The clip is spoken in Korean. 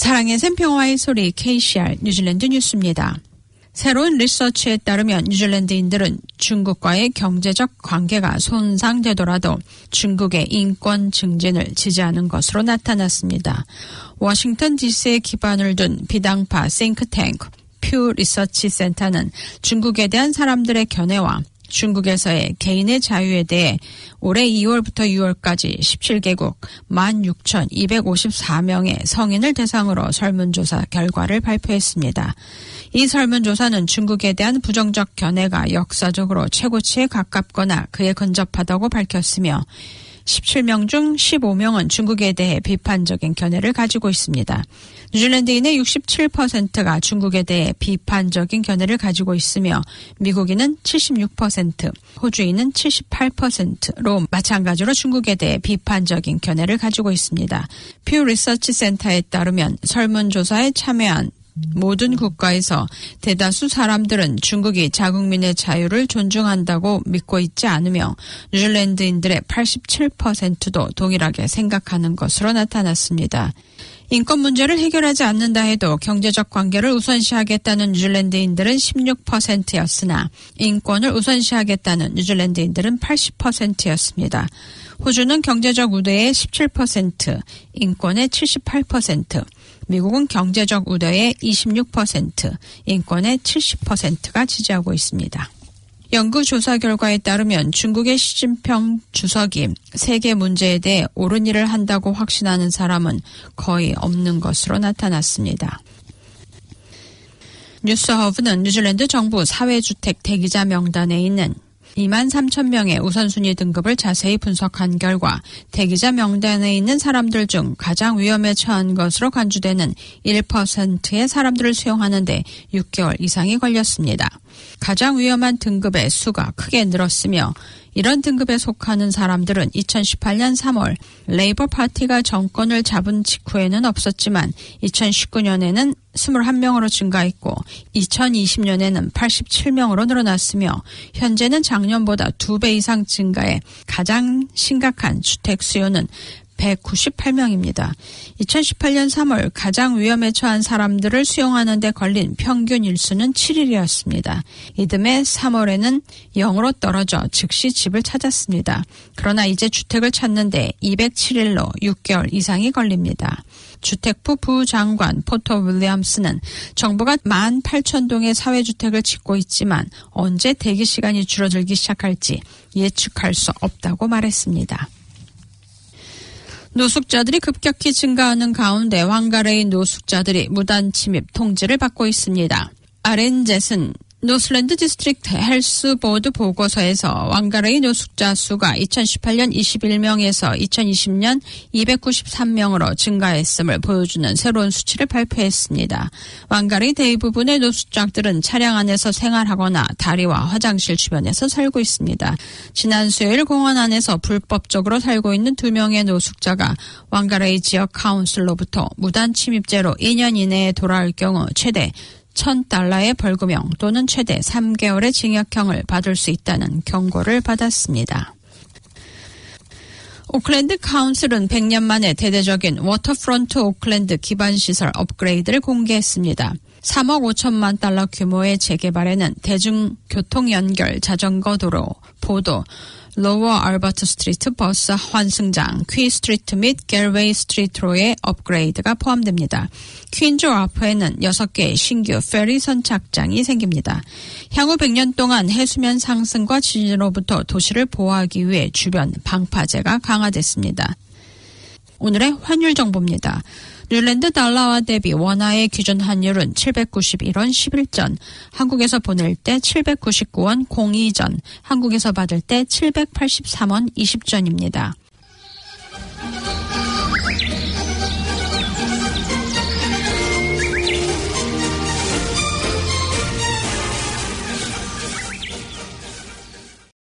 사랑의 샘 평화의 소리 KCR 뉴질랜드 뉴스입니다. 새로운 리서치에 따르면 뉴질랜드인들은 중국과의 경제적 관계가 손상되더라도 중국의 인권 증진을 지지하는 것으로 나타났습니다. 워싱턴 DC에 기반을 둔 비당파 싱크탱크 퓨 리서치 센터는 중국에 대한 사람들의 견해와 중국에서의 개인의 자유에 대해 올해 2월부터 6월까지 17개국 16,254명의 성인을 대상으로 설문조사 결과를 발표했습니다. 이 설문조사는 중국에 대한 부정적 견해가 역사적으로 최고치에 가깝거나 그에 근접하다고 밝혔으며 17명 중 15명은 중국에 대해 비판적인 견해를 가지고 있습니다. 뉴질랜드인의 67%가 중국에 대해 비판적인 견해를 가지고 있으며 미국인은 76%, 호주인은 78%로 마찬가지로 중국에 대해 비판적인 견해를 가지고 있습니다. 퓨 리서치 센터에 따르면 설문조사에 참여한 모든 국가에서 대다수 사람들은 중국이 자국민의 자유를 존중한다고 믿고 있지 않으며 뉴질랜드인들의 87%도 동일하게 생각하는 것으로 나타났습니다. 인권 문제를 해결하지 않는다 해도 경제적 관계를 우선시하겠다는 뉴질랜드인들은 16%였으나 인권을 우선시하겠다는 뉴질랜드인들은 80%였습니다. 호주는 경제적 우대의 17%, 인권의 78%, 미국은 경제적 우대의 26%, 인권의 70%가 지지하고 있습니다. 연구조사 결과에 따르면 중국의 시진핑 주석이 세계 문제에 대해 옳은 일을 한다고 확신하는 사람은 거의 없는 것으로 나타났습니다. 뉴스허브는 뉴질랜드 정부 사회주택 대기자 명단에 있는 23,000명의 우선순위 등급을 자세히 분석한 결과 대기자 명단에 있는 사람들 중 가장 위험에 처한 것으로 간주되는 1%의 사람들을 수용하는 데 6개월 이상이 걸렸습니다. 가장 위험한 등급의 수가 크게 늘었으며 이런 등급에 속하는 사람들은 2018년 3월 레이버 파티가 정권을 잡은 직후에는 없었지만 2019년에는 21명으로 증가했고 2020년에는 87명으로 늘어났으며 현재는 작년보다 2배 이상 증가해 가장 심각한 주택 수요는 198명입니다. 2018년 3월 가장 위험에 처한 사람들을 수용하는 데 걸린 평균 일수는 7일이었습니다. 이듬해 3월에는 0으로 떨어져 즉시 집을 찾았습니다. 그러나 이제 주택을 찾는데 207일로 6개월 이상이 걸립니다. 주택부 부장관 포터 윌리엄스는 정부가 18,000동의 사회주택을 짓고 있지만 언제 대기 시간이 줄어들기 시작할지 예측할 수 없다고 말했습니다. 노숙자들이 급격히 증가하는 가운데 왕가레이 노숙자들이 무단 침입 통지를 받고 있습니다. 아렌젯은 노슬랜드 디스트릭트 헬스 보드 보고서에서 왕가레이 노숙자 수가 2018년 21명에서 2020년 293명으로 증가했음을 보여주는 새로운 수치를 발표했습니다. 왕가레이 대부분의 노숙자들은 차량 안에서 생활하거나 다리와 화장실 주변에서 살고 있습니다. 지난 수요일 공원 안에서 불법적으로 살고 있는 2명의 노숙자가 왕가레이 지역 카운슬로부터 무단 침입죄로 2년 이내에 돌아올 경우 최대 $1,000의 벌금형 또는 최대 3개월의 징역형을 받을 수 있다는 경고를 받았습니다. 오클랜드 카운슬은 100년 만에 대대적인 워터프론트 오클랜드 기반시설 업그레이드를 공개했습니다. 3억 5천만 달러 규모의 재개발에는 대중교통 연결, 자전거 도로, 보도, 로워 알버트 스트리트 버스 환승장, 퀴 스트리트 및 갤웨이 스트리트로의 업그레이드가 포함됩니다. 퀸즈 와프에는 6개의 신규 페리 선착장이 생깁니다. 향후 100년 동안 해수면 상승과 지진으로부터 도시를 보호하기 위해 주변 방파제가 강화됐습니다. 오늘의 환율 정보입니다. 뉴질랜드 달러와 대비 원화의 기준 환율은 791원 11전, 한국에서 보낼 때 799원 02전, 한국에서 받을 때 783원 20전입니다.